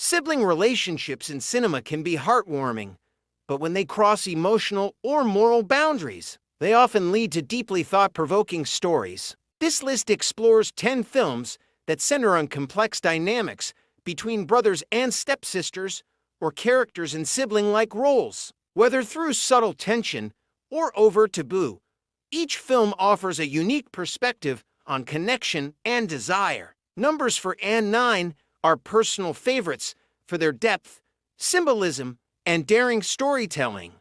Sibling relationships in cinema can be heartwarming, but when they cross emotional or moral boundaries, they often lead to deeply thought-provoking stories. This list explores 10 films that center on complex dynamics between brothers and stepsisters or characters in sibling-like roles. Whether through subtle tension or overt taboo, each film offers a unique perspective on connection and desire. Numbers for and 9 are personal favorites for their depth, symbolism, and daring storytelling.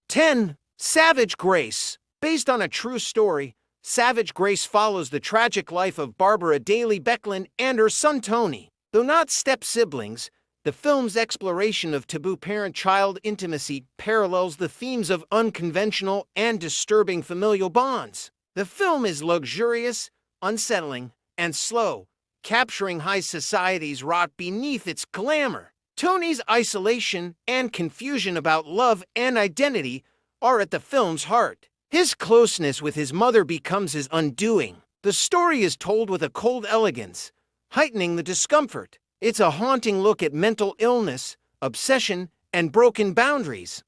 10. Savage Grace. Based on a true story, Savage Grace follows the tragic life of Barbara Daly Becklin and her son Tony. Though not step-siblings, the film's exploration of taboo parent-child intimacy parallels the themes of unconventional and disturbing familial bonds. The film is luxurious, unsettling, and slow, capturing high society's rot beneath its glamour. Tony's isolation and confusion about love and identity are at the film's heart. His closeness with his mother becomes his undoing. The story is told with a cold elegance, heightening the discomfort. It's a haunting look at mental illness, obsession, and broken boundaries.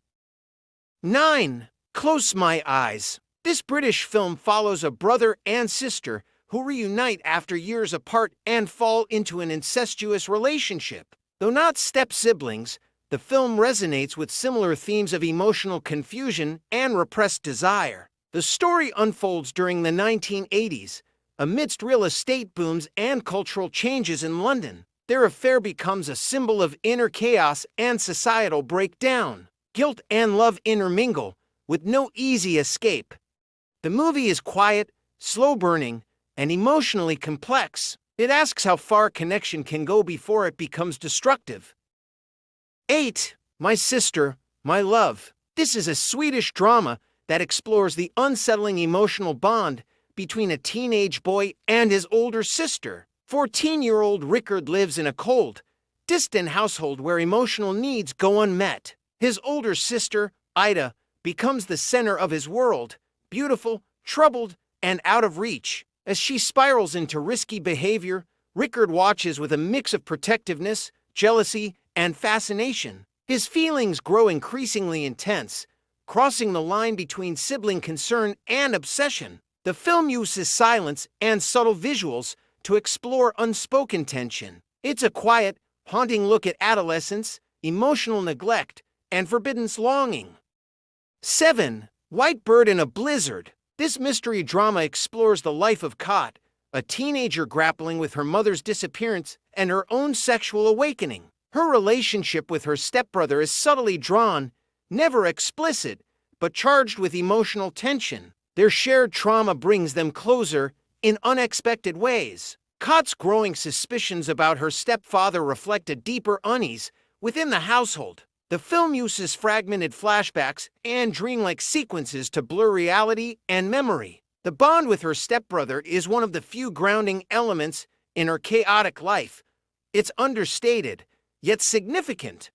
9. Close My Eyes. This British film follows a brother and sister who reunite after years apart and fall into an incestuous relationship. Though not step-siblings, the film resonates with similar themes of emotional confusion and repressed desire. The story unfolds during the 1980s, amidst real estate booms and cultural changes in London. Their affair becomes a symbol of inner chaos and societal breakdown. Guilt and love intermingle, with no easy escape. The movie is quiet, slow-burning, and emotionally complex. It asks how far connection can go before it becomes destructive. 8. My Sister, My Love. This is a Swedish drama that explores the unsettling emotional bond between a teenage boy and his older sister. 14-year-old Rickard lives in a cold, distant household where emotional needs go unmet. His older sister, Ida, becomes the center of his world, beautiful, troubled, and out of reach. As she spirals into risky behavior, Rickard watches with a mix of protectiveness, jealousy, and fascination. His feelings grow increasingly intense, crossing the line between sibling concern and obsession. The film uses silence and subtle visuals to explore unspoken tension. It's a quiet, haunting look at adolescence, emotional neglect, and forbidden longing. 7. White Bird in a Blizzard. This mystery drama explores the life of Kat, a teenager grappling with her mother's disappearance and her own sexual awakening. Her relationship with her stepbrother is subtly drawn, never explicit, but charged with emotional tension. Their shared trauma brings them closer in unexpected ways. Kat's growing suspicions about her stepfather reflect a deeper unease within the household. The film uses fragmented flashbacks and dreamlike sequences to blur reality and memory. The bond with her stepbrother is one of the few grounding elements in her chaotic life. It's understated, yet significant.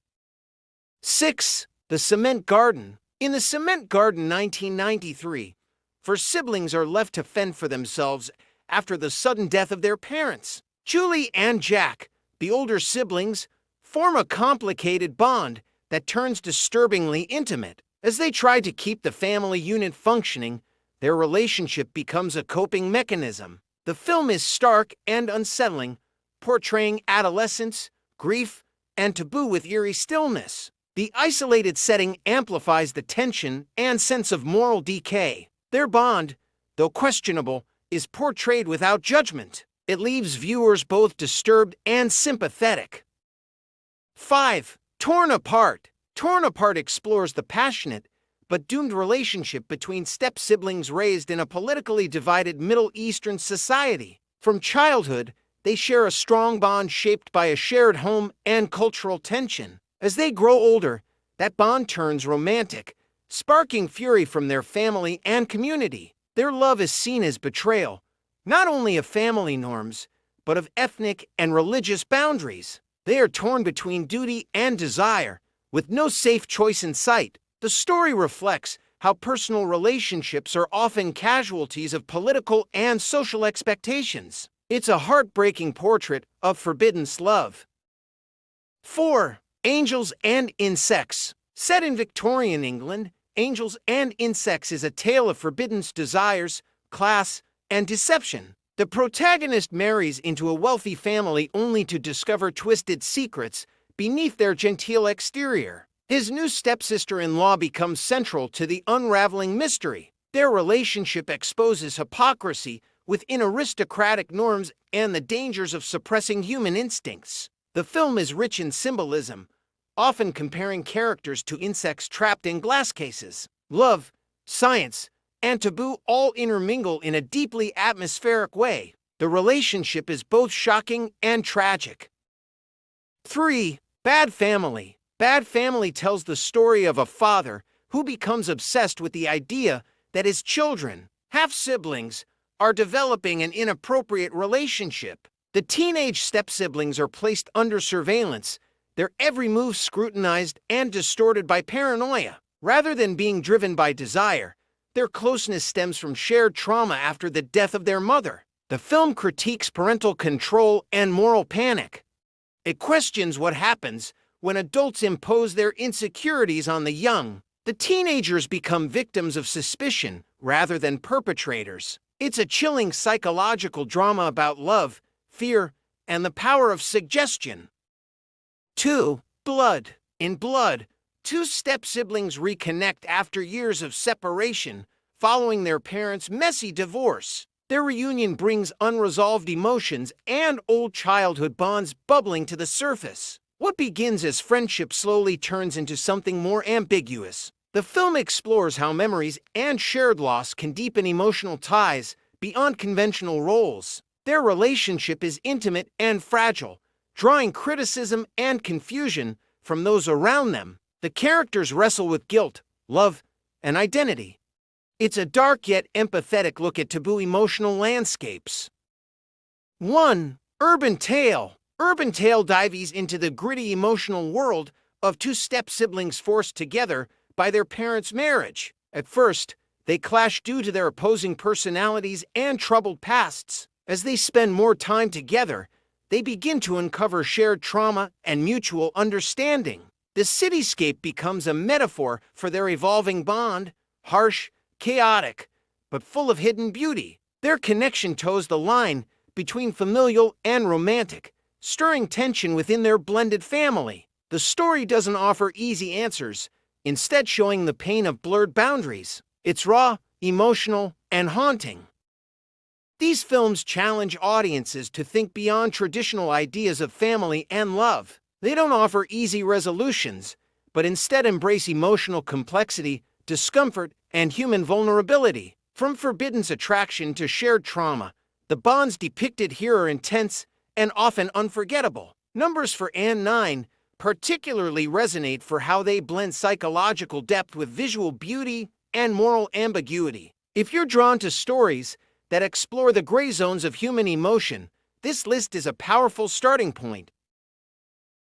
6. The Cement Garden. In The Cement Garden 1993, four siblings are left to fend for themselves after the sudden death of their parents. Julie and Jack, the older siblings, form a complicated bond that turns disturbingly intimate. As they try to keep the family unit functioning, their relationship becomes a coping mechanism. The film is stark and unsettling, portraying adolescence, grief, and taboo with eerie stillness. The isolated setting amplifies the tension and sense of moral decay. Their bond, though questionable, is portrayed without judgment. It leaves viewers both disturbed and sympathetic. 5. Torn Apart. Torn Apart explores the passionate but doomed relationship between step-siblings raised in a politically divided Middle Eastern society. From childhood, they share a strong bond shaped by a shared home and cultural tension. As they grow older, that bond turns romantic, sparking fury from their family and community. Their love is seen as betrayal, not only of family norms, but of ethnic and religious boundaries. They are torn between duty and desire, with no safe choice in sight. The story reflects how personal relationships are often casualties of political and social expectations. It's a heartbreaking portrait of forbidden love. 4. Angels and Insects. Set in Victorian England, Angels and Insects is a tale of forbidden desires, class, and deception. The protagonist marries into a wealthy family only to discover twisted secrets beneath their genteel exterior. His new stepsister-in-law becomes central to the unraveling mystery. Their relationship exposes hypocrisy within aristocratic norms and the dangers of suppressing human instincts. The film is rich in symbolism, often comparing characters to insects trapped in glass cases. Love, science, and taboo all intermingle in a deeply atmospheric way. The relationship is both shocking and tragic. 3. Bad Family. Bad Family tells the story of a father who becomes obsessed with the idea that his children, half-siblings, are developing an inappropriate relationship. The teenage step-siblings are placed under surveillance, their every move scrutinized and distorted by paranoia. Rather than being driven by desire, their closeness stems from shared trauma after the death of their mother. The film critiques parental control and moral panic. It questions what happens when adults impose their insecurities on the young. The teenagers become victims of suspicion rather than perpetrators. It's a chilling psychological drama about love, fear, and the power of suggestion. 2. Blood. In Blood, two step-siblings reconnect after years of separation following their parents' messy divorce. Their reunion brings unresolved emotions and old childhood bonds bubbling to the surface. What begins as friendship slowly turns into something more ambiguous. The film explores how memories and shared loss can deepen emotional ties beyond conventional roles. Their relationship is intimate and fragile, drawing criticism and confusion from those around them. The characters wrestle with guilt, love, and identity. It's a dark yet empathetic look at taboo emotional landscapes. 1. Urban Tale. Urban Tale dives into the gritty emotional world of two step-siblings forced together by their parents' marriage. At first, they clash due to their opposing personalities and troubled pasts. As they spend more time together, they begin to uncover shared trauma and mutual understanding. The cityscape becomes a metaphor for their evolving bond, harsh, chaotic, but full of hidden beauty. Their connection toes the line between familial and romantic, stirring tension within their blended family. The story doesn't offer easy answers, instead showing the pain of blurred boundaries. It's raw, emotional, and haunting. These films challenge audiences to think beyond traditional ideas of family and love. They don't offer easy resolutions, but instead embrace emotional complexity, discomfort, and human vulnerability. From forbidden attraction to shared trauma, the bonds depicted here are intense and often unforgettable. Numbers for and 9 particularly resonate for how they blend psychological depth with visual beauty and moral ambiguity. If you're drawn to stories that explore the gray zones of human emotion, this list is a powerful starting point.